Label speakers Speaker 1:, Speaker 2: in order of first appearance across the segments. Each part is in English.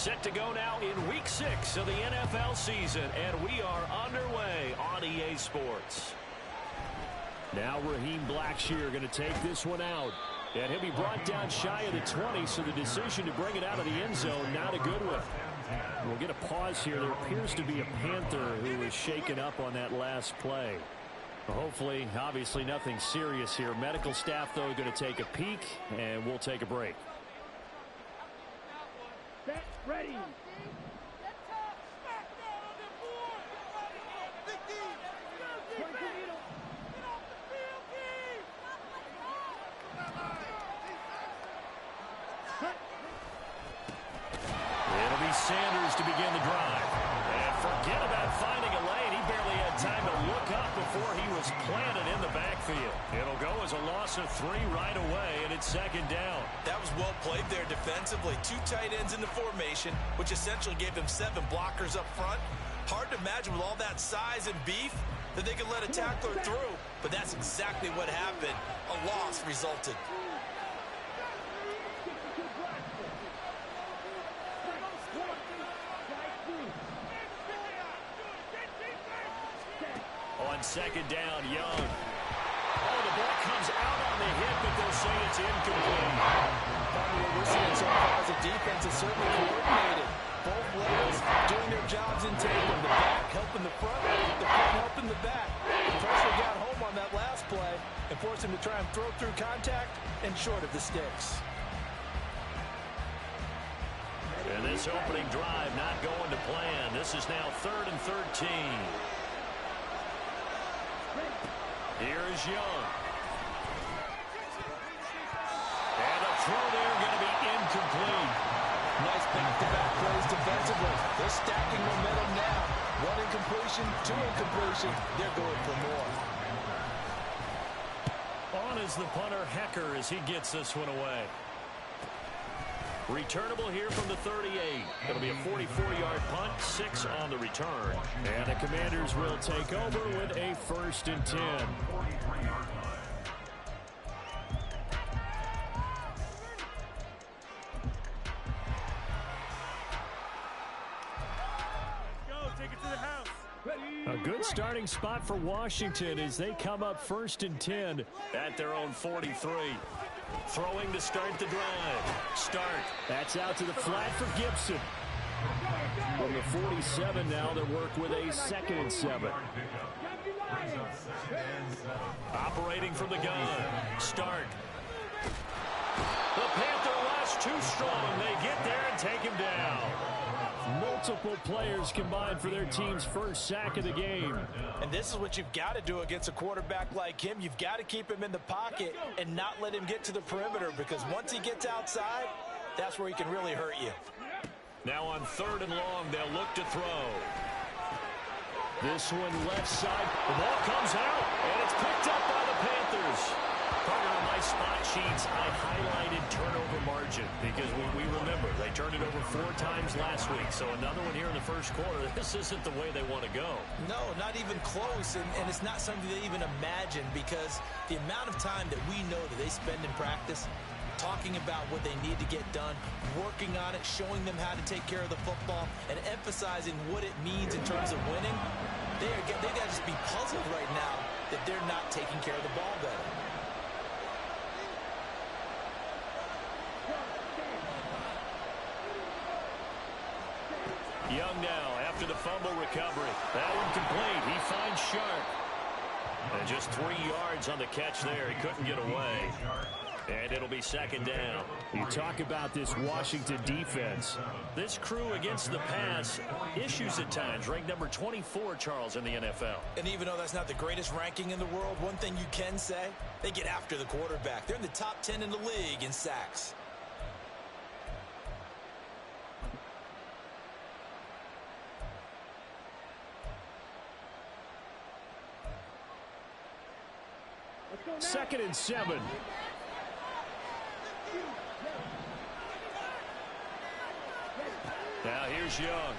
Speaker 1: Set to go now in Week 6 of the NFL season, and we are underway on EA Sports. Now Raheem Blackshear going to take this one out. And he'll be brought down shy of the 20, so the decision to bring it out of the end zone, not a good one. We'll get a pause here. There appears to be a Panther who was shaken up on that last play. Hopefully, obviously nothing serious here. Medical staff, though, going to take a peek, and we'll take a break.
Speaker 2: Set, ready.
Speaker 1: It'll be Sanders to begin the drive. And forget about finding a lane. He barely had time to look up before he was planted in the backfield. It'll go as a loss of 3 right away, and it's second down.
Speaker 3: That was well played there defensively. 2 tight ends in the formation, which essentially gave them 7 blockers up front. Hard to imagine with all that size and beef that they could let a tackler through, but that's exactly what happened. A loss resulted.
Speaker 1: On second down, Young. Oh, the ball comes out on the hit, but they'll say it's incomplete.
Speaker 4: What we're seeing so far as a defense is certainly coordinated. Both levels doing their jobs in tandem. The back helping the front helping the back. The pressure got home on that last play and forced him to try and throw through contact and short of the sticks.
Speaker 1: And this opening drive not going to plan. This is now 3rd and 13. Here is Young. And a throw there going to be incomplete.
Speaker 4: Nice back-to-back plays defensively. They're stacking momentum now. 1 incompletion, 2 incompletion. They're going for more.
Speaker 1: On is the punter Hecker as he gets this one away. Returnable here from the 38. It'll be a 44-yard punt, 6 on the return. And the Commanders will take over with a 1st and 10. A good starting spot for Washington as they come up 1st and 10 at their own 43. Throwing to start the drive. Start. That's out to the flat for Gibson. From the 47 now, they work with a 2nd and 7. Operating from the gun. Start. The Panther rush too strong. They get there and take him down. Multiple players combined for their team's 1st sack of the game.
Speaker 4: And this is what you've got to do against a quarterback like him. You've got to keep him in the pocket and not let him get to the perimeter, because once he gets outside, that's where he can really hurt you.
Speaker 1: Now on 3rd and long, they'll look to throw. This one left side. The ball comes out, and it's picked up by the Panthers. Part of my spot sheets, I highlighted turnover margin because we remember they turned it over 4 times last week. So another one here in the 1st quarter. This isn't the way they want to go.
Speaker 3: No, not even close, and it's not something they even imagine, because the amount of time that we know that they spend in practice talking about what they need to get done, working on it, showing them how to take care of the football, and emphasizing what it means in terms of winning, they got to just be puzzled right now that they're not taking care of the ball better.
Speaker 1: Young now after the fumble recovery. That one complete. He finds Sharp. And just 3 yards on the catch there. He couldn't get away. And it'll be 2nd down. You talk about this Washington defense. This crew against the pass, issues at times. Ranked number 24, Charles, in the NFL.
Speaker 3: And even though that's not the greatest ranking in the world, one thing you can say, they get after the quarterback. They're in the top 10 in the league in sacks.
Speaker 1: Second and 7. Now here's Young.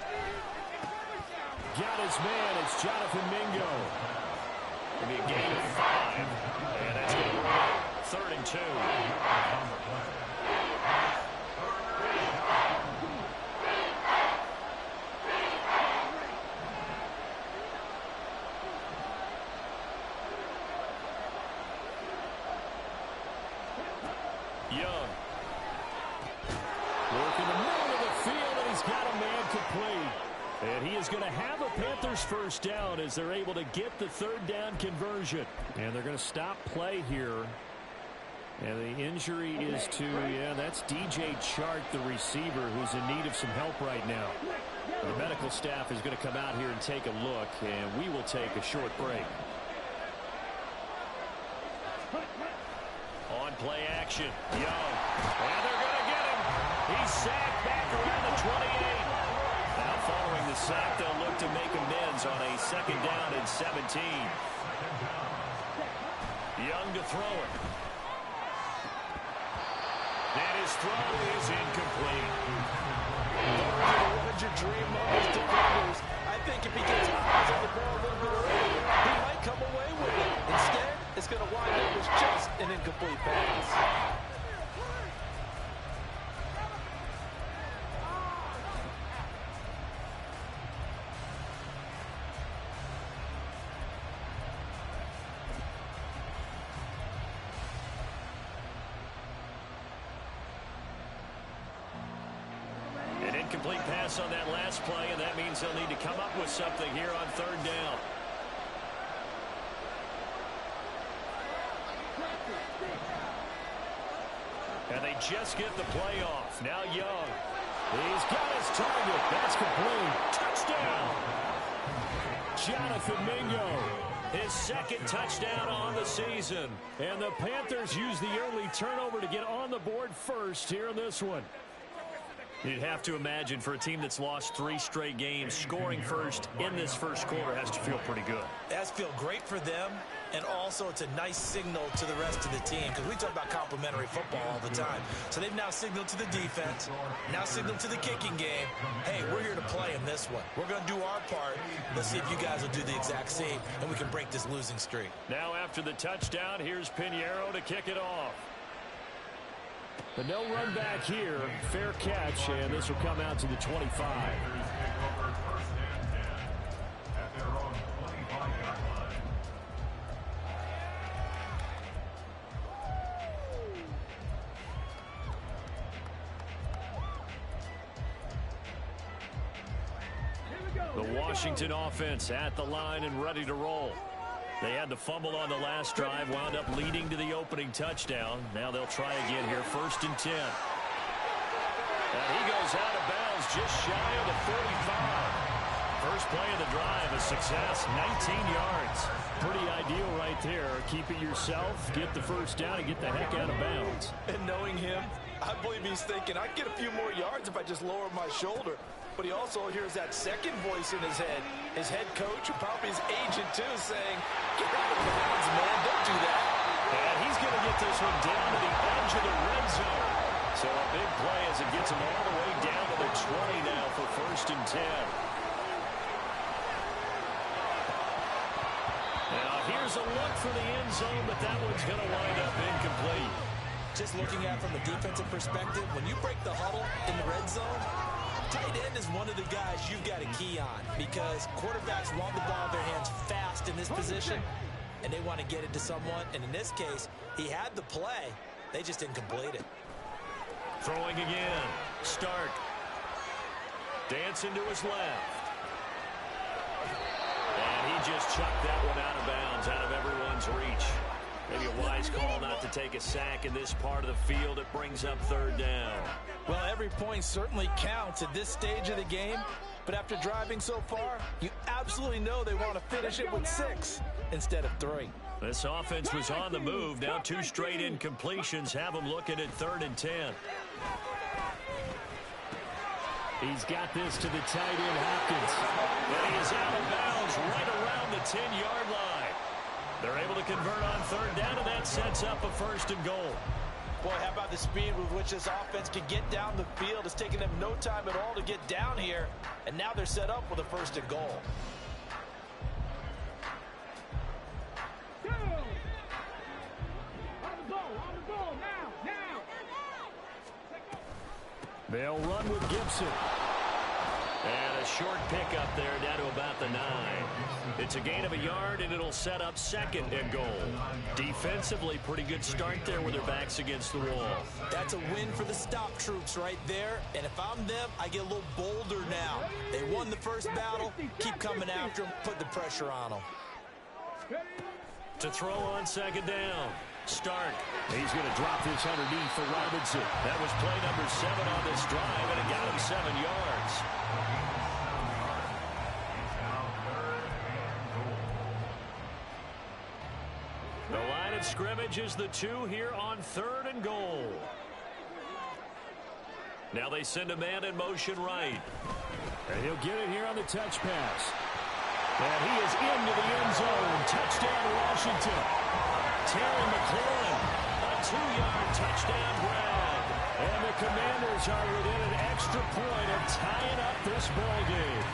Speaker 1: Got his man. It's Jonathan Mingo. It'll be a gain of 5. And that's going to work. 3rd and 2. Young. Working the middle of the field, and he's got a man complete. And he is going to have a Panthers first down as they're able to get the third down conversion. And they're going to stop play here. And the injury is to, that's DJ Chark, the receiver, who's in need of some help right now. The medical staff is going to come out here and take a look, and we will take a short break. On play action, Young. And they're going to get him. He's sacked back around the 28. Now following the sack, they'll look to make amends on a second down and 17. Young to throw it. And his throw is incomplete.
Speaker 4: What did your dream moments defenders? I think if he gets eyes on the ball a little bit earlier, he might come away with it. Instead, it's going to wind up as just an incomplete pass.
Speaker 1: Incomplete pass on that last play, and that means they'll need to come up with something here on third down. And they just get the play off. Now Young. He's got his target. That's complete. Touchdown. Jonathan Mingo. His second touchdown on the season. And the Panthers use the early turnover to get on the board first here in this one. You'd have to imagine for a team that's lost 3 straight games, scoring first in this first quarter has to feel pretty good.
Speaker 3: It has to feel great for them, and also it's a nice signal to the rest of the team, because we talk about complimentary football all the time. So they've now signaled to the defense, now signaled to the kicking game, hey, we're here to play in this one. We're going to do our part. Let's see if you guys will do the exact same, and we can break this losing streak.
Speaker 1: Now after the touchdown, here's Pinheiro to kick it off. But no run back here. Fair catch, and this will come out to the 25. The Washington offense at the line and ready to roll. They had the fumble on the last drive, wound up leading to the opening touchdown. Now they'll try again here, 1st and 10. And he goes out of bounds just shy of the 45. First play of the drive, a success, 19 yards. Pretty ideal right there. Keep it yourself, get the first down, and get the heck out of bounds.
Speaker 4: And knowing him, I believe he's thinking, I can get a few more yards if I just lower my shoulder. But he also hears that second voice in his head. His head coach, and probably his agent, too, saying, get out of bounds, man. Don't do that.
Speaker 1: And he's going to get this one down to the edge of the red zone. So a big play as it gets him all the way down to the 20 now for 1st and 10. Now here's a look for the end zone, but that one's going to wind up incomplete.
Speaker 3: Just looking at it from a defensive perspective, when you break the huddle in the red zone, tight end is one of the guys you've got to key on, because quarterbacks want the ball in their hands fast in this position, and they want to get it to someone. And in this case, he had the play. They just didn't complete it.
Speaker 1: Throwing again. Stark. Dancing to his left. And he just chucked that one out of bounds, out of everyone's reach. Maybe a wise call not to take a sack in this part of the field. It brings up third down.
Speaker 4: Well, every point certainly counts at this stage of the game. But after driving so far, you absolutely know they want to finish it with 6 instead of 3.
Speaker 1: This offense was on the move. Now 2 straight incompletions have them looking at 3rd and 10. He's got this to the tight end, Hopkins. And he is out of bounds right around the 10-yard line. They're able to convert on third down, and that sets up a 1st and goal.
Speaker 4: Boy, how about the speed with which this offense can get down the field? It's taken them no time at all to get down here, and now they're set up with a 1st and goal. Now.
Speaker 1: They'll run with Gibson. And a A short pickup there down to about the 9. It's a gain of a yard, and it'll set up 2nd and goal. Defensively, pretty good start there with their backs against the wall.
Speaker 3: That's a win for the stop troops right there. And if I'm them, I get a little bolder now. They won the first battle. Keep coming after them. Put the pressure on them.
Speaker 1: To throw on 2nd down. Stark. He's going to drop this underneath for Robinson. That was play number 7 on this drive, and it got him 7 yards. The line of scrimmage is the 2 here on 3rd and goal. Now they send a man in motion right. And he'll get it here on the touch pass. And he is into the end zone. Touchdown, Washington. Terry McLaurin, a 2-yard touchdown grab. And the Commanders are within an extra point of tying up this ball game.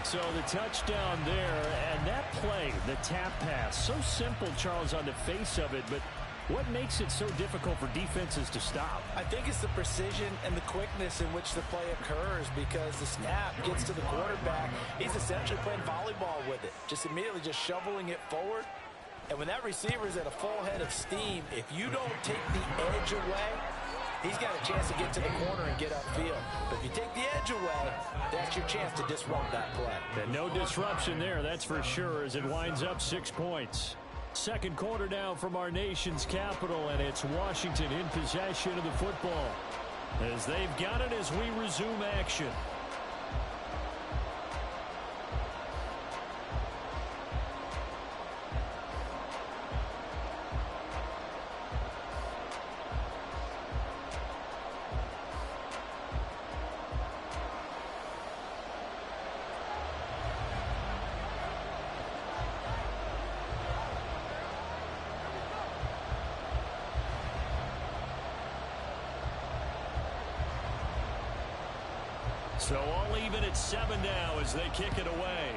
Speaker 1: So the touchdown there, and that play, the tap pass, so simple, Charles, on the face of it, but what makes it so difficult for defenses to stop?
Speaker 3: I think it's the precision and the quickness in which the play occurs, because the snap gets to the quarterback. He's essentially playing volleyball with it, just immediately just shoveling it forward. And when that receiver is at a full head of steam, if you don't take the edge away, he's got a chance to get to the corner and get upfield. But if you take the edge away, that's your chance to disrupt that play.
Speaker 1: And no disruption there, that's for sure, as it winds up 6 points. 2nd quarter now from our nation's capital, and it's Washington in possession of the football as they've got it as we resume action. So all even at 7 now as they kick it away.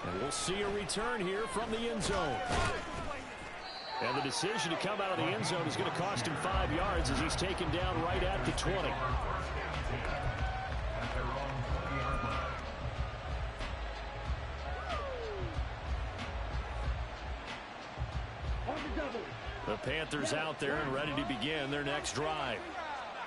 Speaker 1: And we'll see a return here from the end zone. And the decision to come out of the end zone is going to cost him 5 yards as he's taken down right at the 20. The Panthers out there and ready to begin their next drive.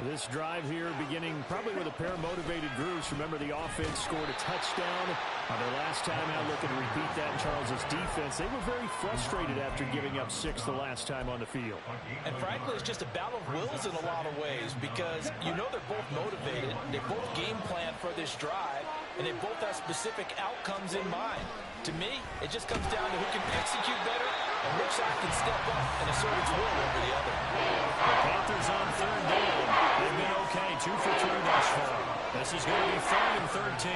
Speaker 1: This drive here beginning probably with a pair of motivated groups. Remember, the offense scored a touchdown on their last time out, looking to repeat that in Charles's defense. They were very frustrated after giving up 6 the last time on the field.
Speaker 3: And frankly, it's just a battle of wills in a lot of ways, because you know they're both motivated. They both game plan for this drive, and they both have specific outcomes in mind. To me, it just comes down to who can execute better and which side can step up and assert its will over the other.
Speaker 1: The Panthers on 3rd down. They've been okay, 2 for 3 thus far. This is going to be 3rd and 13.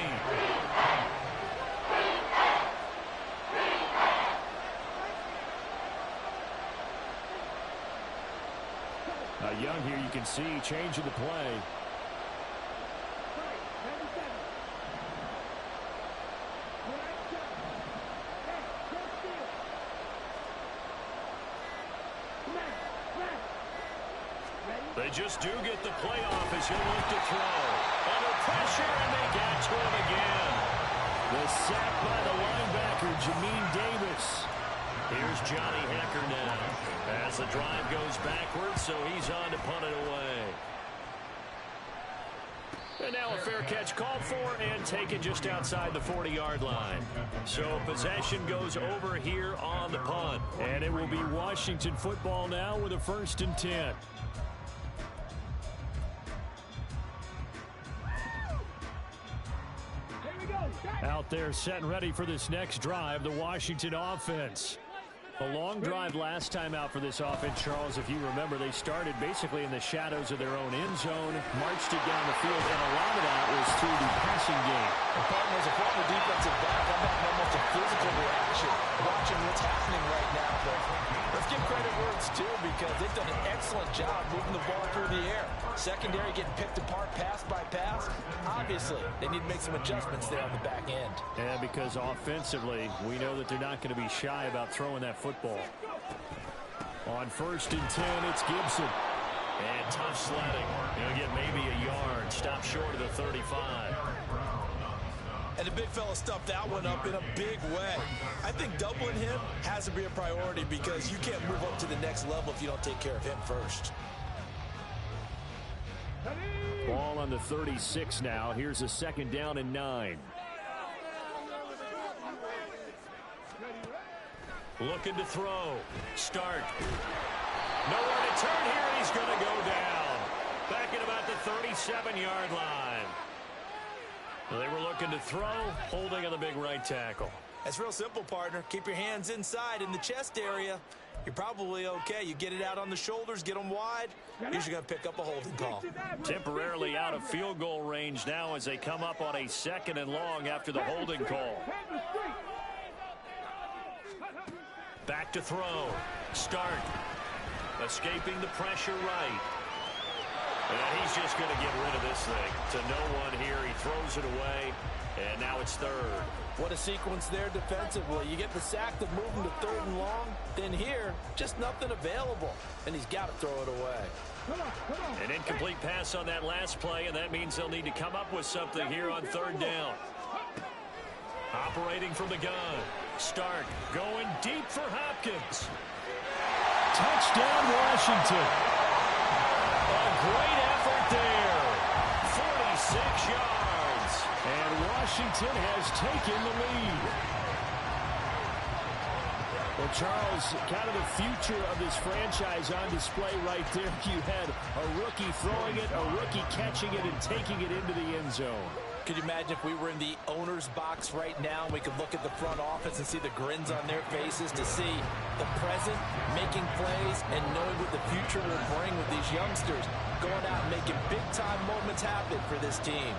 Speaker 1: Now Young here, you can see changing the play. They just do get the play off as he'll look to throw. Under pressure, and they get to him again. The sack by the linebacker, Jamin Davis. Here's Johnny Hecker now as the drive goes backwards, so he's on to punt it away. And now a fair catch called for and taken just outside the 40-yard line. So possession goes over here on the punt. And it will be Washington football now with a 1st and 10. Out there set and ready for this next drive, the Washington offense. A long drive last time out for this offense, Charles. If you remember, they started basically in the shadows of their own end zone, marched it down the field, and a lot of that was through the passing game.
Speaker 3: The partner is a former defensive back. I'm having almost a physical reaction watching what's happening right now. But let's give credit where it's due, because they've done an excellent job moving the ball through the air. Secondary getting picked apart pass by pass. Obviously, they need to make some adjustments there on the back end.
Speaker 1: Yeah, because offensively, we know that they're not going to be shy about throwing that football. On 1st and 10, it's Gibson. And tough sledding. He'll get maybe a yard. Stop short of the 35.
Speaker 3: And the big fella stuffed that one up in a big way. I think doubling him has to be a priority because you can't move up to the next level if you don't take care of him first.
Speaker 1: Ball on the 36 now. Here's a 2nd down and 9. Looking to throw. Start. Nowhere to turn here, and he's going to go down. Back at about the 37-yard line. They were looking to throw, holding on the big right tackle.
Speaker 3: That's real simple, partner. Keep your hands inside in the chest area. You're probably okay. You get it out on the shoulders, get them wide. Usually going to pick up a holding call.
Speaker 1: Temporarily out of field goal range now as they come up on a 2nd and long after the holding call. Back to throw. Start. Escaping the pressure right. And he's just going to get rid of this thing to no one here. He throws it away, and now it's 3rd.
Speaker 3: What a sequence there defensively. You get the sack to move him to 3rd and long. Then here, just nothing available, and he's got to throw it away.
Speaker 1: An incomplete pass on that last play, and that means they'll need to come up with something here on 3rd down. Operating from the gun. Start. Going deep for Hopkins. Touchdown, Washington. A great effort there. 46 yards. And Washington has taken the lead. Well, Charles, kind of the future of this franchise on display right there. You had a rookie throwing it, a rookie catching it, and taking it into the end zone.
Speaker 3: Could you imagine if we were in the owner's box right now and we could look at the front office and see the grins on their faces to see the present, making plays, and knowing what the future will bring with these youngsters going out and making big-time moments happen for this team.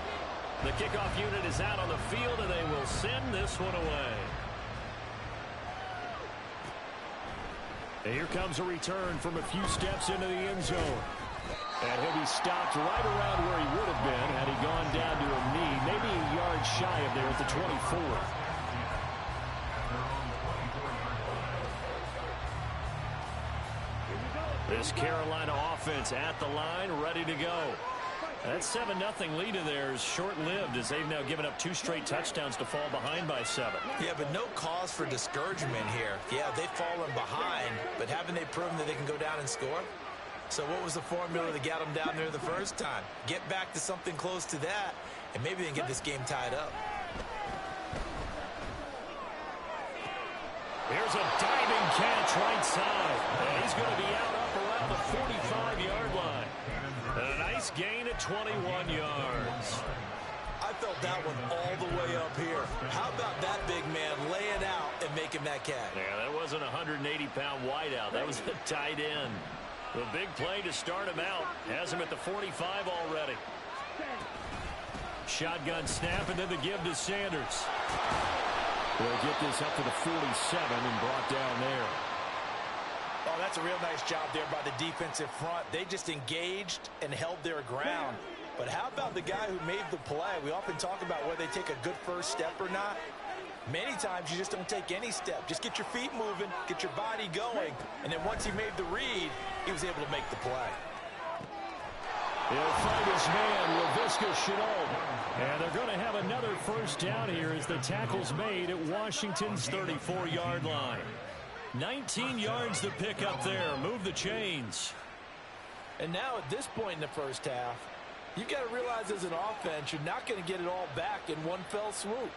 Speaker 1: The kickoff unit is out on the field, and they will send this one away. And here comes a return from a few steps into the end zone. And he'll be stopped right around where he would have been had he gone down to a knee, maybe a yard shy of there at the 24. This Carolina offense at the line, ready to go. That 7-0 lead of theirs short-lived as they've now given up 2 straight touchdowns to fall behind by 7.
Speaker 3: Yeah, but no cause for discouragement here. Yeah, they've fallen behind, but haven't they proven that they can go down and score? So what was the formula that got them down there the first time? Get back to something close to that, and maybe they can get this game tied up.
Speaker 1: Here's a diving catch right side. And he's going to be out up around the 45-yard line. And a nice gain at 21 yards.
Speaker 3: I felt that one all the way up here. How about that big man laying out and making that catch?
Speaker 1: Yeah, that wasn't a 180-pound wideout. That was a tight end. The big play to start him out. Has him at the 45 already. Shotgun snap and then the give to Sanders. They'll get this up to the 47 and brought down there.
Speaker 3: Oh, that's a real nice job there by the defensive front. They just engaged and held their ground. But how about the guy who made the play? We often talk about whether they take a good first step or not. Many times you just don't take any step. Just get your feet moving, get your body going, and then once he made the read, he was able to make the play.
Speaker 1: He'll find his man, LaVisca Chenault. And they're going to have another first down here as the tackle's made at Washington's 34-yard line. 19 yards to pick up there. Move the chains.
Speaker 3: And now at this point in the first half, you've got to realize as an offense, you're not going to get it all back in one fell swoop.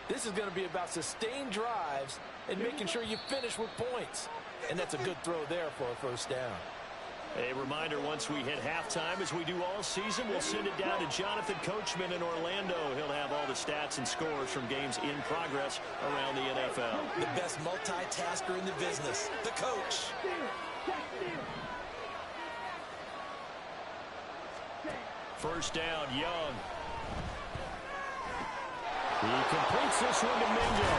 Speaker 3: This is going to be about sustained drives and making sure you finish with points. And that's a good throw there for a first down.
Speaker 1: A reminder, once we hit halftime, as we do all season, we'll send it down to Jonathan Coachman in Orlando. He'll have all the stats and scores from games in progress around the NFL.
Speaker 3: The best multitasker in the business, the coach.
Speaker 1: First down, Young. He completes this one to Mingo.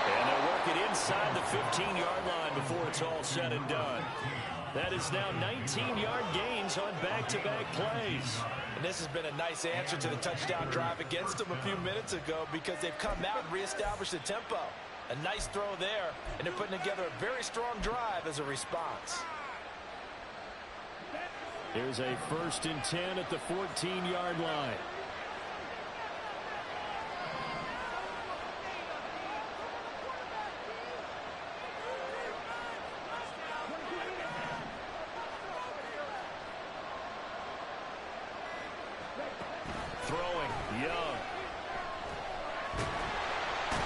Speaker 1: And they'll work it inside the 15-yard line before it's all said and done. That is now 19-yard gains on back-to-back plays.
Speaker 3: And this has been a nice answer to the touchdown drive against them a few minutes ago because they've come out and reestablished the tempo. A nice throw there, and they're putting together a very strong drive as a response.
Speaker 1: Here's a 1st and 10 at the 14-yard line. Throwing, Young.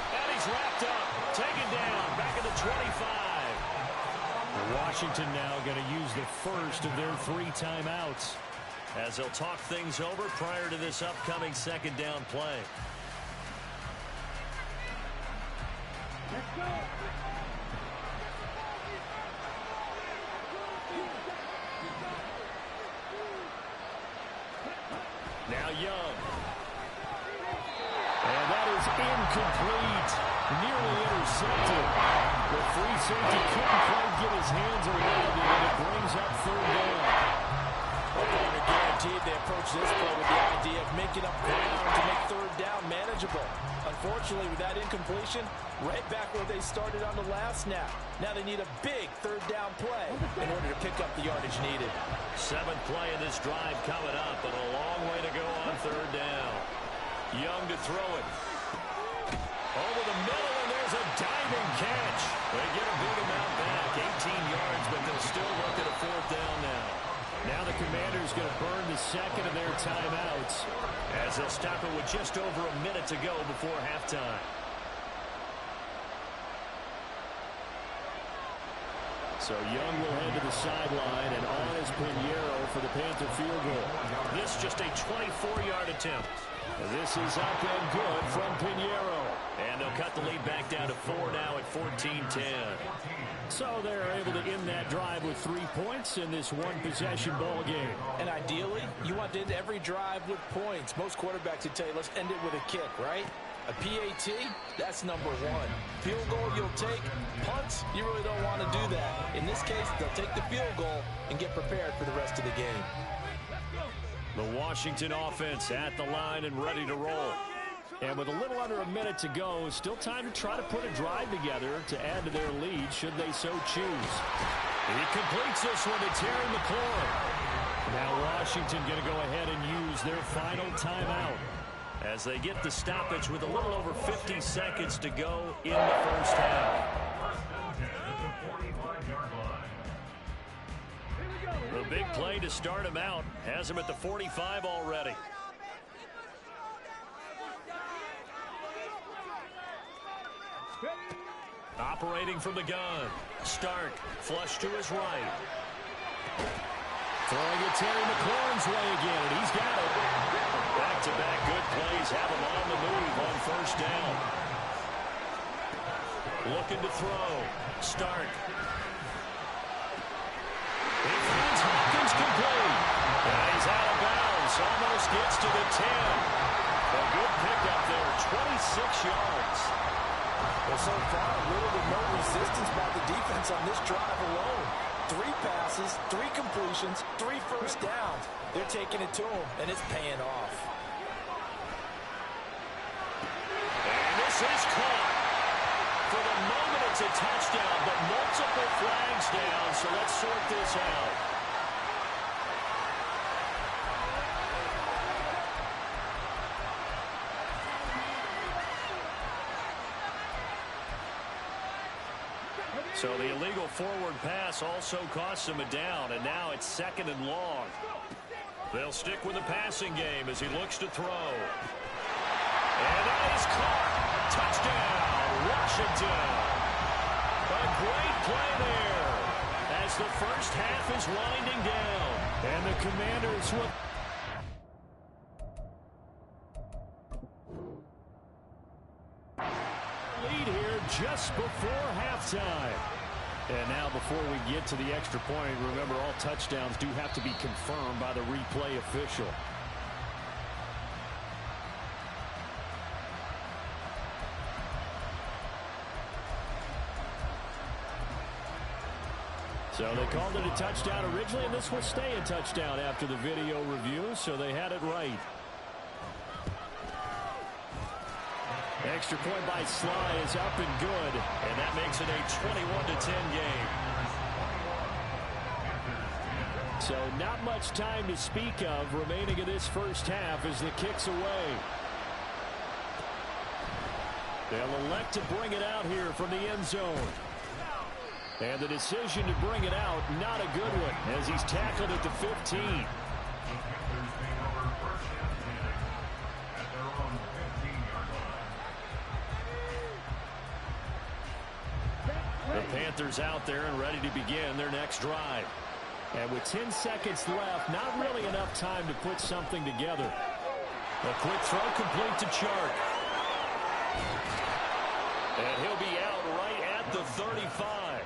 Speaker 1: And he's wrapped up, taken down, back at the 25. Washington now going to use the first of their 3 timeouts as they'll talk things over prior to this upcoming 2nd down play.
Speaker 2: Let's go.
Speaker 1: Now Young. And that is incomplete. Nearly intercepted. The free safety couldn't quite get his hands around it, and it brings up 3rd down.
Speaker 3: Well, they're guaranteed they approach this play with the idea of making up ground to make 3rd down manageable. Unfortunately, with that incompletion, right back where they started on the last snap. Now they need a big 3rd down play in order to pick up the yardage needed.
Speaker 1: 7th play in this drive coming up, but a long way to go on 3rd down. Young to throw it. Over the middle, and there's a diving catch. They get a big amount back, 18 yards, but they'll still look at a 4th down now. Now the Commanders going to burn the 2nd of their timeouts as they'll stop it with just over a minute to go before halftime. So Young will head to the sideline, and on is Pinheiro for the Panther field goal. This just a 24-yard attempt. This is up and good from Pinheiro. And they'll cut the lead back down to 4 now at 14-10. So they're able to end that drive with 3 points in this one-possession ball game.
Speaker 3: And ideally, you want to end every drive with points. Most quarterbacks would tell you, let's end it with a kick, right? A PAT, that's number 1. Field goal you'll take. Punts, you really don't want to do that. In this case, they'll take the field goal and get prepared for the rest of the game.
Speaker 1: The Washington offense at the line and ready to roll. And with a little under a minute to go, still time to try to put a drive together to add to their lead should they so choose. He completes this one to Terry McLaurin. Now Washington going to go ahead and use their final timeout as they get the stoppage with a little over 50 seconds to go in the first half. The big play to start him out has him at the 45 already. Operating from the gun. Stark, flush to his right. Throwing it Terry McLaurin's way again, and he's got it. Back-to-back good plays have him on the move on 1st down. Looking to throw. Stark. He finds Hopkins complete. And he's out of bounds. Almost gets to the 10. A good pickup there, 26 yards.
Speaker 3: Well, so far, little to no resistance by the defense on this drive alone. 3 passes, 3 completions, 3 first downs. They're taking it to him, and it's paying off.
Speaker 1: And this is caught. For the moment, it's a touchdown, but multiple flags down, so let's sort this out. So the illegal forward pass also costs him a down, and now it's 2nd and long. They'll stick with the passing game as he looks to throw. And that is caught. Touchdown, Washington. A great play there as the first half is winding down. And the Commanders will... lead here just before halftime. And now before we get to the extra point, remember all touchdowns do have to be confirmed by the replay official. So they called it a touchdown originally, and this will stay a touchdown after the video review, so they had it right. Extra point by Sly is up and good, and that makes it a 21-10 game. So not much time to speak of remaining in this first half as the kick's away. They'll elect to bring it out here from the end zone. And the decision to bring it out, not a good one, as he's tackled at the 15. The Panthers out there and ready to begin their next drive. And with 10 seconds left, not really enough time to put something together. A quick throw complete to Chark. And he'll be out right at the 35.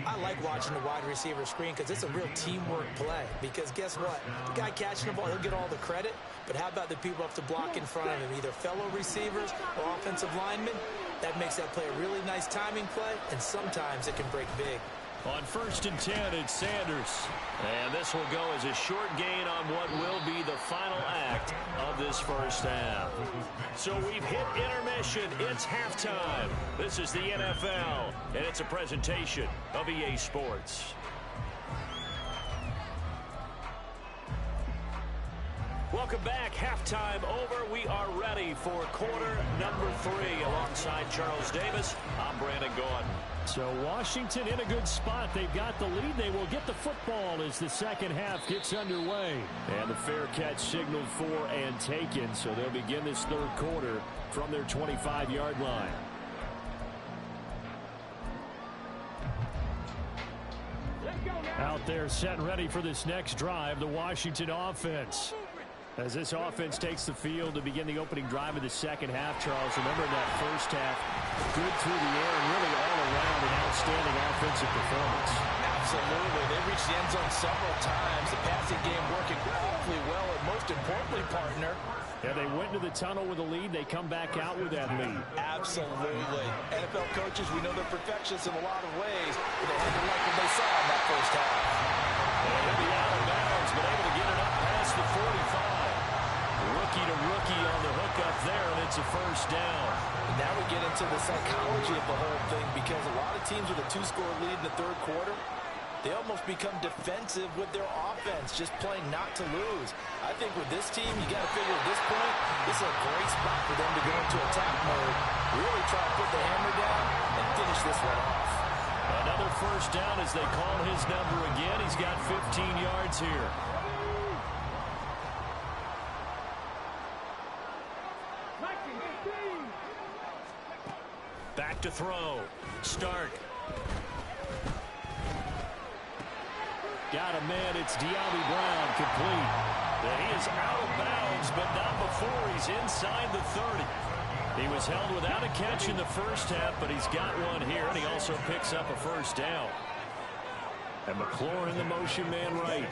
Speaker 3: I like watching the wide receiver screen because it's a real teamwork play. Because guess what? The guy catching the ball, he'll get all the credit. But how about the people up to block in front of him, either fellow receivers or offensive linemen? That makes that play a really nice timing play, and sometimes it can break big.
Speaker 1: On 1st and 10, it's Sanders. And this will go as a short gain on what will be the final act of this first half. So we've hit intermission. It's halftime. This is the NFL, and it's a presentation of EA Sports. Welcome back. Halftime over. We are ready for quarter number 3. Alongside Charles Davis, I'm Brandon Gordon. So Washington in a good spot. They've got the lead. They will get the football as the second half gets underway. And the fair catch signaled for and taken. So they'll begin this third quarter from their 25-yard line. Out there set and ready for this next drive, the Washington offense. As this offense takes the field to begin the opening drive of the second half, Charles, remember in that first half, good through the air and really all around an outstanding offensive performance.
Speaker 3: Absolutely. They reached the end zone several times. The passing game working awfully well, and most importantly, partner.
Speaker 1: Yeah, they went into the tunnel with a lead. They come back out with that lead.
Speaker 3: Absolutely. NFL coaches, we know they're perfectionists in a lot of ways, but they had to like what they saw in that first half.
Speaker 1: And he'll be out of bounds, but able to get it up past the 45. Rookie to rookie on the hook up there, and it's a first down.
Speaker 3: Now we get into the psychology of the whole thing, because a lot of teams with a 2-score lead in the third quarter, they almost become defensive with their offense, just playing not to lose. I think with this team, you got to figure at this point, this is a great spot for them to go into attack mode, really try to put the hammer down and finish this one off.
Speaker 1: Another first down as they call his number again. He's got 15 yards here. Back to throw. Stark. Got a man. It's De'Ami Brown, complete. And he is out of bounds, but not before he's inside the 30. He was held without a catch in the first half, but he's got one here, and he also picks up a first down. And McLaurin in the motion man right.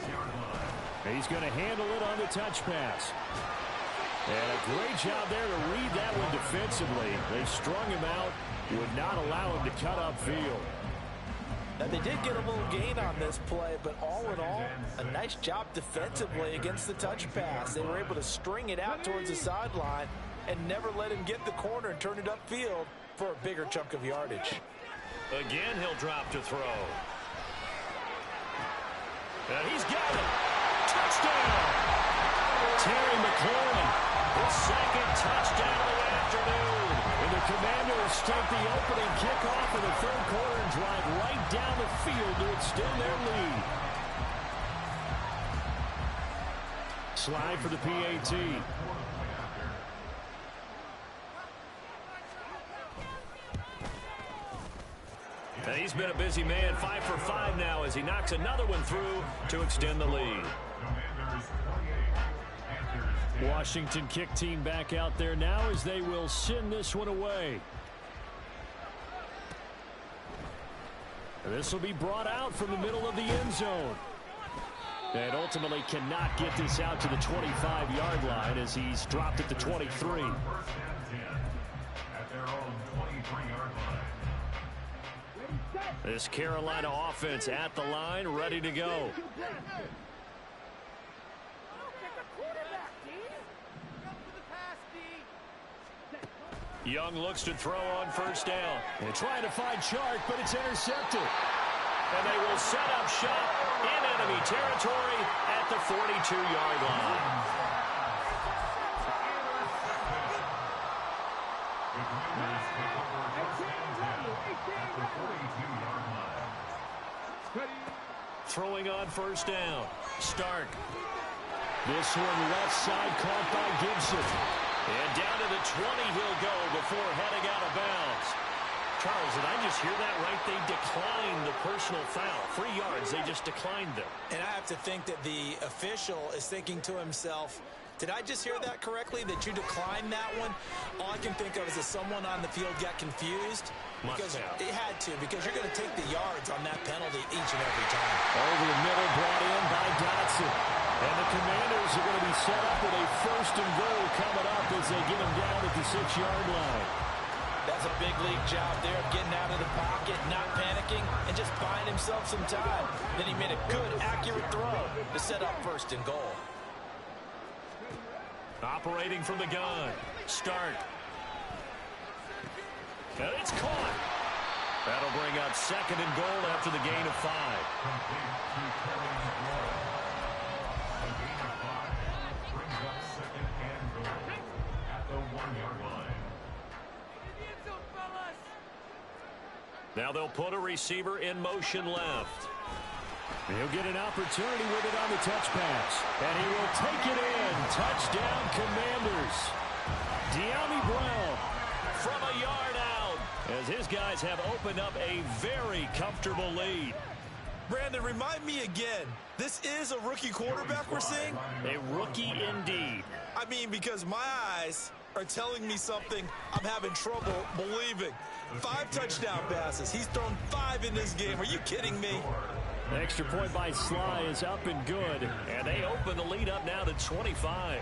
Speaker 1: He's going to handle it on the touch pass. And a great job there to read that one defensively. They strung him out, would not allow him to cut upfield.
Speaker 3: Now, they did get a little gain on this play, but all in all, a nice job defensively against the touch pass. They were able to string it out towards the sideline and never let him get the corner and turn it upfield for a bigger chunk of yardage.
Speaker 1: Again, he'll drop to throw. And he's got it. Touchdown. Terry McLaurin, his second touchdown of the afternoon. And the Commanders take the opening kickoff in the third quarter and drive right down the field to extend their lead. Slide for the PAT. And he's been a busy man, 5 for 5 now as he knocks another one through to extend the lead. Washington kick team back out there now as they will send this one away. This will be brought out from the middle of the end zone. And ultimately cannot get this out to the 25-yard line as he's dropped at the 23. This Carolina offense at the line, ready to go. Young looks to throw on first down. And trying to find Chark, but it's intercepted. And they will set up shop in enemy territory at the 42-yard line. Throwing on first down. Stark. This one left side caught by Gibson. And down to the 20 he'll go before heading out of bounds. Charles, did I just hear that right? They declined the personal foul. 3 yards, they just declined them.
Speaker 3: And I have to think that the official is thinking to himself, did I just hear that correctly, that you declined that one? All I can think of is that someone on the field got confused. Because it had to, because you're going to take the yards on that penalty each and every time.
Speaker 1: Over the middle, brought in by Dotson. And the Commanders are going to be set up with a first and goal coming up as they get them down at the 6-yard line.
Speaker 3: That's a big league job there of getting out of the pocket, not panicking, and just buying himself some time. Then he made a good, accurate throw to set up first and goal.
Speaker 1: Operating from the gun. Start. And it's caught. That'll bring up second and goal after the gain of 5. Now they'll put a receiver in motion left. He'll get an opportunity with it on the touch pass. And he will take it in. Touchdown, Commanders. De'Ami Brown from a yard out as his guys have opened up a very comfortable lead.
Speaker 3: Brandon, remind me again, this is a rookie quarterback we're seeing?
Speaker 1: A rookie indeed.
Speaker 3: I mean, because my eyes are telling me something I'm having trouble believing. 5 touchdown passes. He's thrown 5 in this game. Are you kidding me?
Speaker 1: The extra point by Sly is up and good. And they open the lead up now to 25.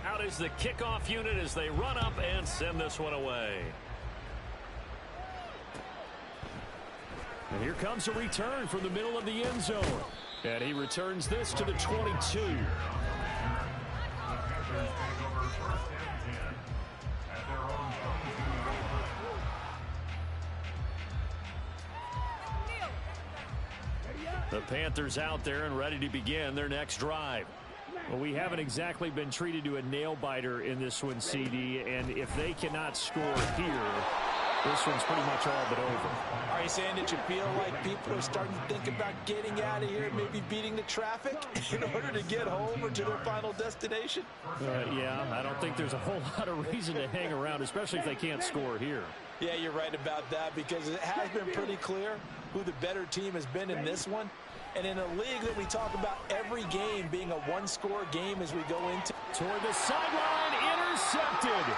Speaker 1: Out is the kickoff unit as they run up and send this one away. And here comes a return from the middle of the end zone. And he returns this to the 22. The Panthers out there and ready to begin their next drive. Well, we haven't exactly been treated to a nail-biter in this one, CD, and if they cannot score here, this one's pretty much all but over.
Speaker 3: Are you saying that you feel like people are starting to think about getting out of here, maybe beating the traffic in order to get home or to their final destination?
Speaker 1: Yeah, I don't think there's a whole lot of reason to hang around, especially if they can't score here.
Speaker 3: Yeah, you're right about that because it has been pretty clear who the better team has been in this one. And in a league that we talk about every game being a one-score game as we go into.
Speaker 1: Toward the sideline, intercepted.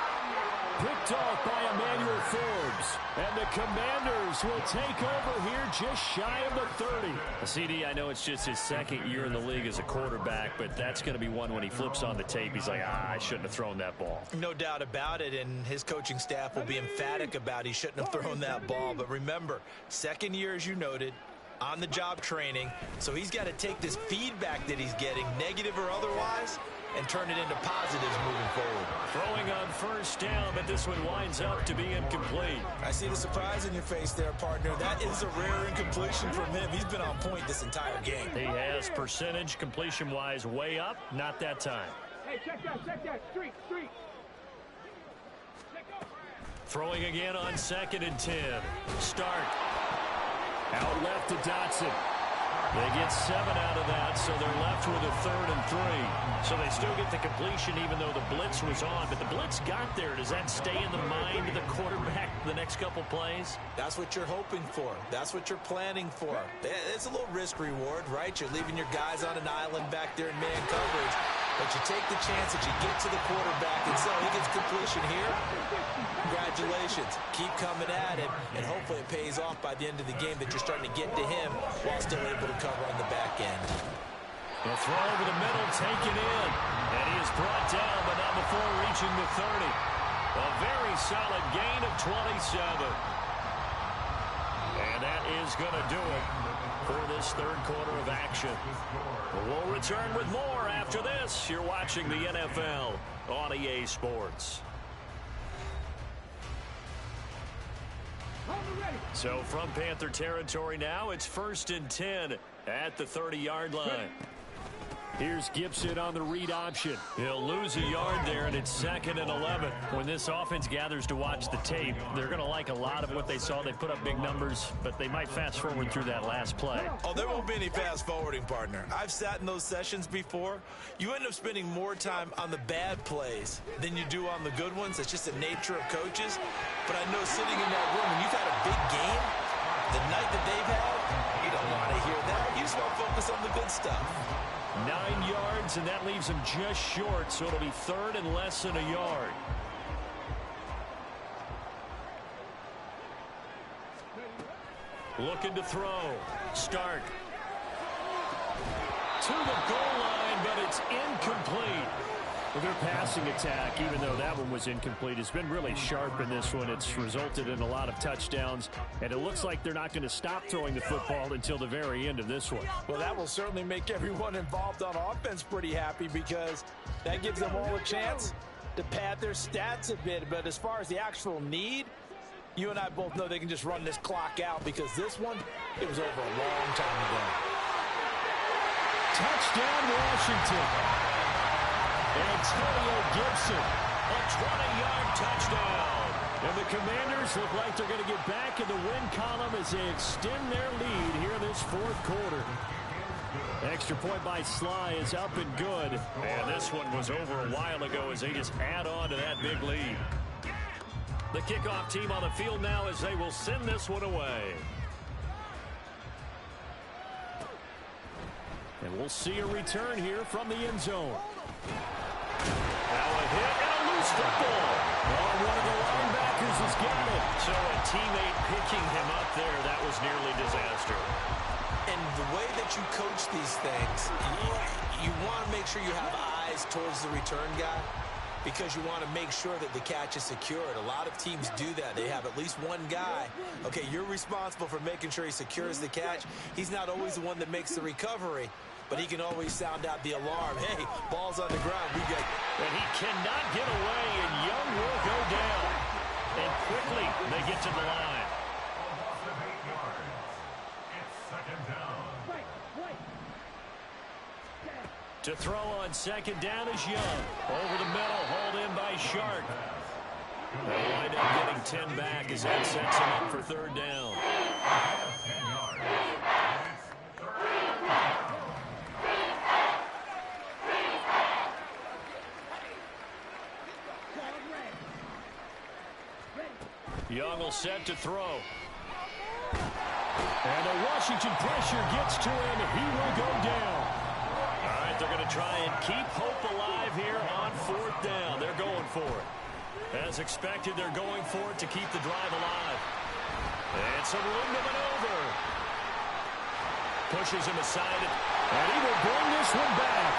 Speaker 1: Picked off by Emmanuel Forbes. And the Commanders will take over here just shy of the 30. CD, I know it's just his second year in the league as a quarterback, but that's going to be one when he flips on the tape. He's like, I shouldn't have thrown that ball.
Speaker 3: No doubt about it, and his coaching staff will be emphatic about he shouldn't have thrown that ball. But remember, second year, as you noted, on-the-job training, so he's got to take this feedback that he's getting, negative or otherwise, and turn it into positives moving forward.
Speaker 1: Throwing on first down, but this one winds up to be incomplete.
Speaker 3: I see the surprise in your face there, partner. That is a rare incompletion from him. He's been on point this entire game.
Speaker 1: He has percentage completion-wise way up, not that time.
Speaker 2: Hey, check that, street.
Speaker 1: Throwing again on 2nd and 10. Start. Out left to Dotson. They get 7 out of that, so they're left with a 3rd and 3. So they still get the completion even though the blitz was on. But the blitz got there. Does that stay in the mind of the quarterback the next couple plays?
Speaker 3: That's what you're hoping for. That's what you're planning for. It's a little risk-reward, right? You're leaving your guys on an island back there in man coverage. But you take the chance that you get to the quarterback and say, he gets completion here. Congratulations. Keep coming at it, and hopefully it pays off by the end of the game that you're starting to get to him while still able to cover on the back end.
Speaker 1: The throw over the middle, taken in. And he is brought down, but not before reaching the 30. A very solid gain of 27. And that is going to do it for this third quarter of action. We'll return with more after this. You're watching the NFL on EA Sports.
Speaker 2: On the
Speaker 1: So from Panther territory now, it's 1st and 10 at the 30-yard line. Here's Gibson on the read option. He'll lose a yard there, and it's 2nd and 11. When this offense gathers to watch the tape, they're going to like a lot of what they saw. They put up big numbers, but they might fast forward through that last play.
Speaker 3: Oh, there won't be any fast forwarding, partner. I've sat in those sessions before. You end up spending more time on the bad plays than you do on the good ones. It's just the nature of coaches. But I know sitting in that room, when you've had a big game, the night that they've had, you don't want to hear that. You just want to focus on the good stuff.
Speaker 1: 9 yards, and that leaves him just short, so it'll be 3rd and less than a yard. Looking to throw. Stark. To the goal line, but it's incomplete. Well, their passing attack, even though that one was incomplete, has been really sharp in this one. It's resulted in a lot of touchdowns, and it looks like they're not going to stop throwing the football until the very end of this one.
Speaker 4: Well, that will certainly make everyone involved on offense pretty happy because that gives them all a chance to pad their stats a bit. But as far as the actual need, you and I both know they can just run this clock out because this one, it was over a long time ago.
Speaker 1: Touchdown, Washington. Antonio Gibson, a 20-yard touchdown. And the Commanders look like they're going to get back in the win column as they extend their lead here this 4th quarter. Extra point by Sly is up and good. And this one was over a while ago as they just add on to that big lead. The kickoff team on the field now as they will send this one away. And we'll see a return here from the end zone. Now a hit and a loose football. Oh, one of the linebackers has got it. So a teammate picking him up there, that was nearly disaster.
Speaker 3: And the way that you coach these things, you want to make sure you have eyes towards the return guy because you want to make sure that the catch is secured. A lot of teams do that. They have at least one guy. Okay, you're responsible for making sure he secures the catch. He's not always the one that makes the recovery, but he can always sound out the alarm. Hey, ball's on the ground. We got.
Speaker 1: And he cannot get away, and Young will go down. And quickly, they get to the line. To throw on 2nd down is Young. Over the middle, hauled in by Shark. They'll wind up getting 10 back as that sets him up for 3rd down. Young will set to throw. And the Washington pressure gets to him. He will go down. All right, they're going to try and keep hope alive here on 4th down. They're going for it. As expected, they're going for it to keep the drive alive. And some room to maneuver. Pushes him aside, and he will bring this one back.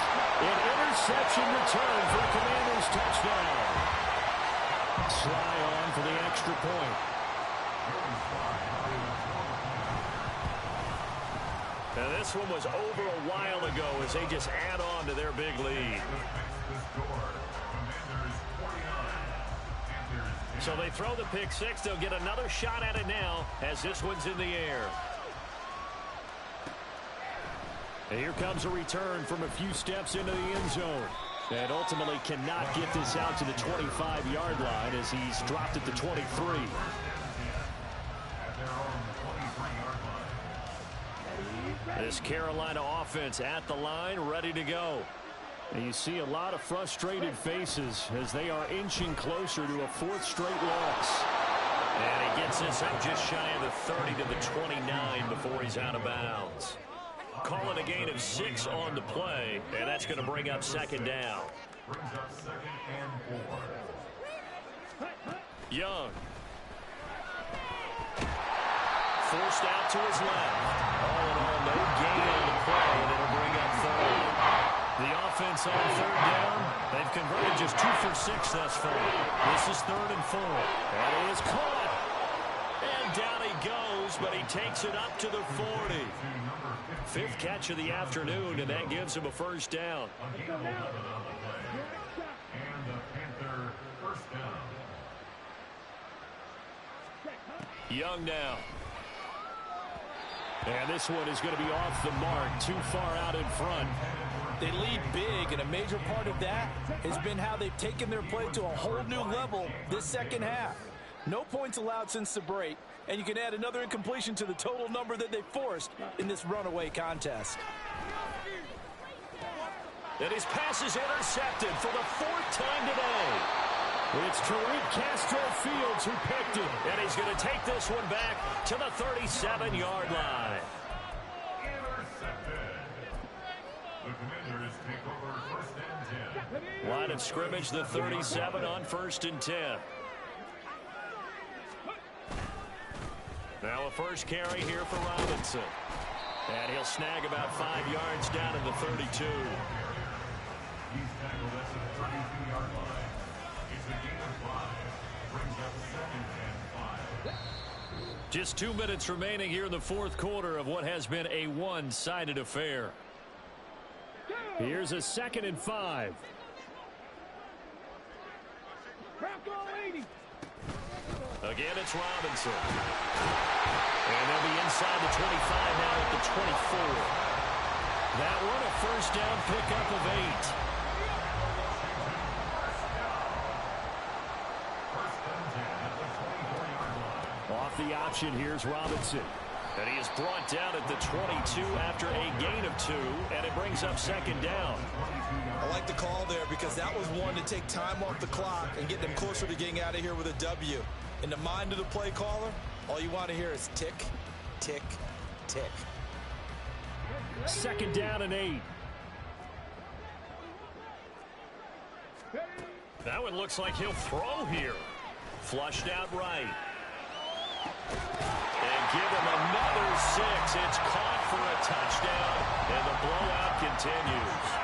Speaker 1: An interception return for a Commanders touchdown. Sly on for the extra point. Now this one was over a while ago as they just add on to their big lead. So they throw the pick six. They'll get another shot at it now as this one's in the air. And here comes a return from a few steps into the end zone. And ultimately cannot get this out to the 25-yard line as he's dropped at the 23. This Carolina offense at the line, ready to go. And you see a lot of frustrated faces as they are inching closer to a 4th straight loss. And he gets this up just shy of the 30 to the 29 before he's out of bounds. Call it a gain of 6 on the play, and that's going to bring up 2nd down. Young. Forced out to his left. All in all, no gain on the play, and it'll bring up 3rd. The offense on 3rd down, they've converted just 2 for 6 thus far. This is 3rd and 4. And he is caught. And down he goes, but he takes it up to the 40. 5th catch of the afternoon, and that gives him a 1st down. Young now. And this one is going to be off the mark, too far out in front.
Speaker 3: They lead big, and a major part of that has been how they've taken their play to a whole new level this second half. No points allowed since the break, and you can add another incompletion to the total number that they forced in this runaway contest.
Speaker 1: And his pass is intercepted for the 4th time today. It's Tariq Castro Fields who picked it, and he's going to take this one back to the 37-yard line. Line of scrimmage, the 37 on 1st and 10. Now a first carry here for Robinson. And he'll snag about 5 yards down in the 32. He's tackled at the 32-yard line. It's a gain of 5. Brings up 2nd and 5. Just 2 minutes remaining here in the 4th quarter of what has been a one-sided affair. Here's a 2nd and 5. Again, it's Robinson. And they'll be inside the 25 now at the 24. That one a first down pickup of 8. Off the option, here's Robinson. And he is brought down at the 22 after a gain of 2, and it brings up 2nd down.
Speaker 3: I like the call there because that was one to take time off the clock and get them closer to getting out of here with a W. In the mind of the play caller, all you want to hear is tick, tick, tick.
Speaker 1: 2nd down and 8. That one looks like he'll throw here. Flushed out right. And give him another 6. It's caught for a touchdown, and the blowout continues.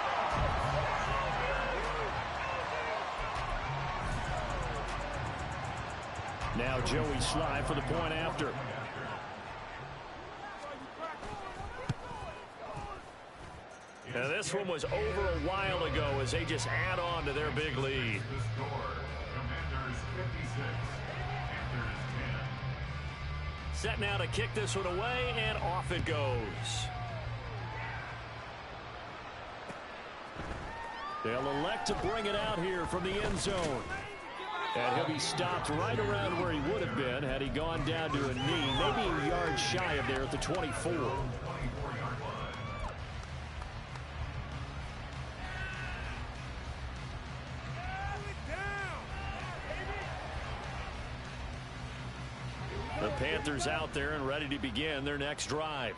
Speaker 1: Now Joey Sly for the point after. Now this one was over a while ago as they just add on to their big lead. Set now to kick this one away, and off it goes. They'll elect to bring it out here from the end zone. And he'll be stopped right around where he would have been had he gone down to a knee, maybe a yard shy of there at the 24. The Panthers out there and ready to begin their next drive.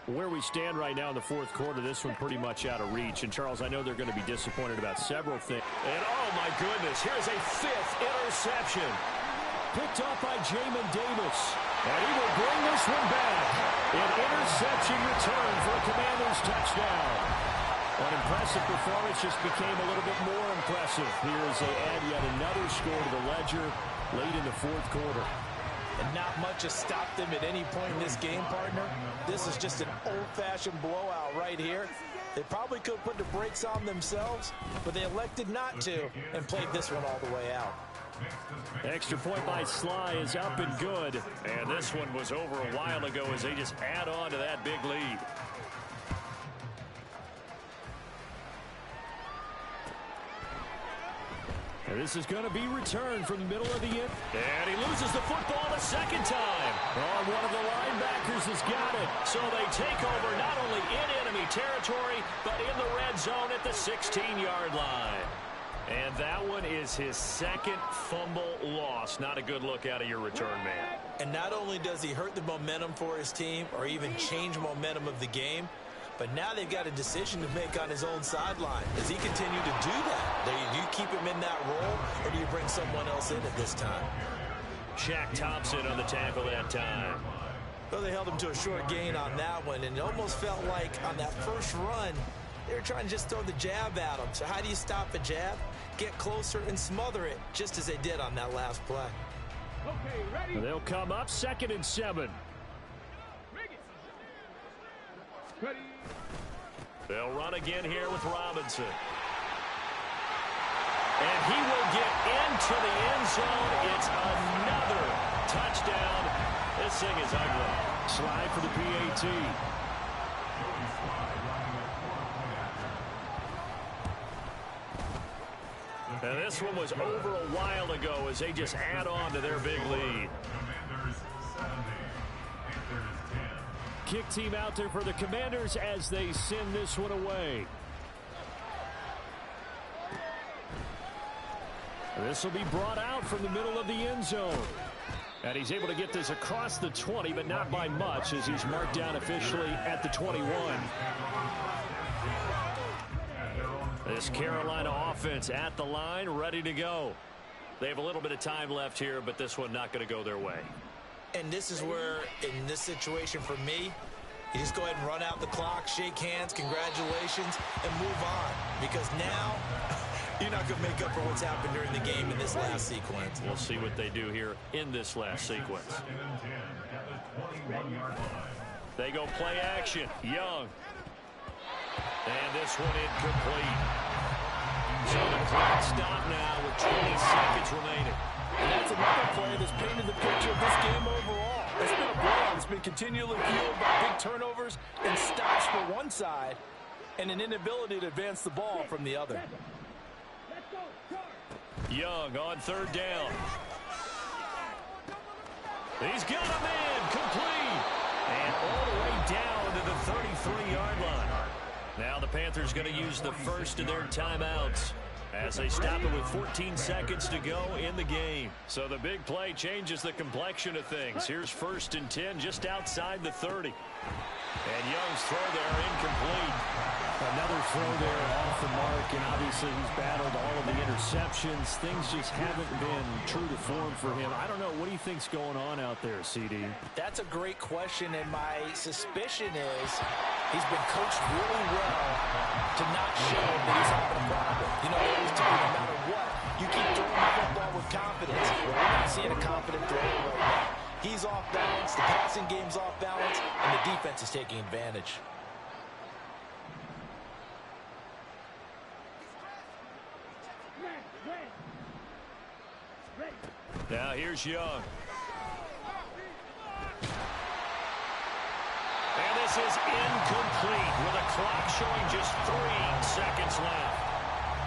Speaker 1: Where we stand right now in the 4th quarter, this one pretty much out of reach. And, Charles, I know they're going to be disappointed about several things. And, oh, my goodness, here's a 5th interception. Picked off by Jamin Davis. And he will bring this one back. An interception return for a Commanders touchdown. An impressive performance just became a little bit more impressive. Here as they add yet another score to the ledger late in the 4th quarter.
Speaker 3: And not much has stopped them at any point in this game, partner. This is just an old-fashioned blowout right here. They probably could have put the brakes on themselves, but they elected not to and played this one all the way out.
Speaker 1: Extra point by Sly is up and good. And this one was over a while ago as they just add on to that big lead. And this is going to be returned from the middle of the end. And he loses the football a 2nd time. Oh, one of the linebackers has got it. So they take over not only in enemy territory, but in the red zone at the 16-yard line. And that one is his 2nd fumble loss. Not a good look out of your return man.
Speaker 3: And not only does he hurt the momentum for his team or even change momentum of the game, but now they've got a decision to make on his own sideline. Does he continue to do that? Do you keep him in that role, or do you bring someone else in at this time?
Speaker 1: Shaq Thompson on the tackle that time.
Speaker 3: Well, they held him to a short gain on that one, and it almost felt like on that first run, they were trying to just throw the jab at him. So how do you stop a jab? Get closer and smother it, just as they did on that last play.
Speaker 2: Okay, ready?
Speaker 1: They'll come up 2nd and 7.
Speaker 2: Ready?
Speaker 1: They'll run again here with Robinson. And he will get into the end zone. It's another touchdown missing is ugly. Slide for the PAT. And this one was over a while ago as they just add on to their big lead. Kick team out there for the Commanders as they send this one away. This will be brought out from the middle of the end zone. And he's able to get this across the 20, but not by much as he's marked down officially at the 21. This Carolina offense at the line, ready to go. They have a little bit of time left here, but this one not going to go their way.
Speaker 3: And this is where, in this situation for me, you just go ahead and run out the clock, shake hands, congratulations, and move on. Because now, you're not going to make up for what's happened during the game in this last sequence.
Speaker 1: We'll see what they do here in this last sequence. They go play action. Young. And this one incomplete. So the clock stopped now with 20 seconds remaining.
Speaker 4: And that's another play that's painted the picture of this game overall. It's been a blowout. It's been continually fueled by big turnovers and stops for one side and an inability to advance the ball from the other.
Speaker 1: Young on third down. He's got him in. Complete. And all the way down to the 33-yard line. Now the Panthers going to use the first of their timeouts as they stop it with 14 seconds to go in the game. So the big play changes the complexion of things. Here's 1st and 10 just outside the 30. And Young's throw there incomplete.
Speaker 5: Another throw there off the mark, and obviously he's battled all of the interceptions. Things just haven't been true to form for him. I don't know. What do you think's going on out there, CD?
Speaker 3: That's a great question, and my suspicion is he's been coached really well to not show that he's having a problem. You know, they always tell you no matter what, you keep throwing the football with confidence. Well, we're not seeing a confident thrower right now. He's off balance, the passing game's off balance, and the defense is taking advantage.
Speaker 1: Now here's Young. And this is incomplete with a clock showing just 3 seconds left.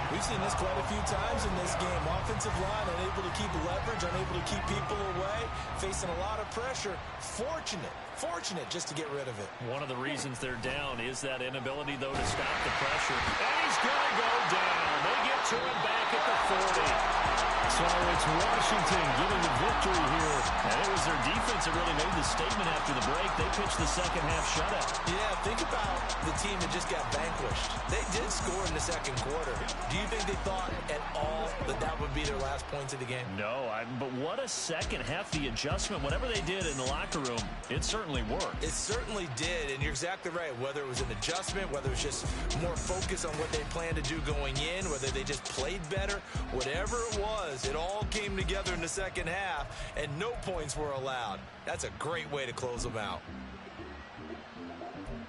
Speaker 3: We've seen this quite a few times in this game. Offensive line unable to keep leverage, unable to keep people away, facing a lot of pressure. Fortunate just to get rid of it.
Speaker 1: One of the reasons they're down is that inability, though, to stop the pressure. And he's going to go down. They get to him back at the 40. So it's Washington getting the victory here. And it was their defense that really made the statement after the break. They pitched the second half shutout.
Speaker 3: Yeah, think about the team that just got vanquished. They did score in the second quarter. Do you think they thought at all that that would be their last points of the game?
Speaker 1: No, but what a second half. The adjustment, whatever they did in the locker room, it certainly worked.
Speaker 3: It certainly did, and you're exactly right. Whether it was an adjustment, whether it was just more focus on what they planned to do going in, whether they just played better, whatever it was, it all came together in the second half, and no points were allowed. That's a great way to close them out.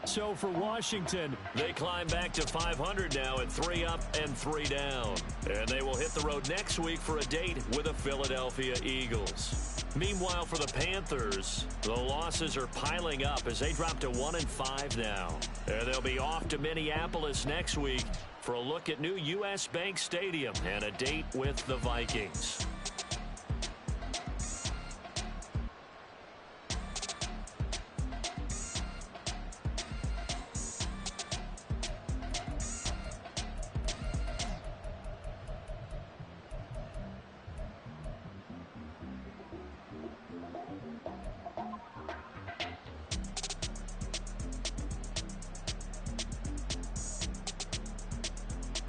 Speaker 1: So for Washington, they climb back to 500 now at 3 up and 3 down. And they will hit the road next week for a date with the Philadelphia Eagles. Meanwhile, for the Panthers, the losses are piling up as they drop to 1-5 now. And they'll be off to Minneapolis next week for a look at new U.S. Bank Stadium and a date with the Vikings.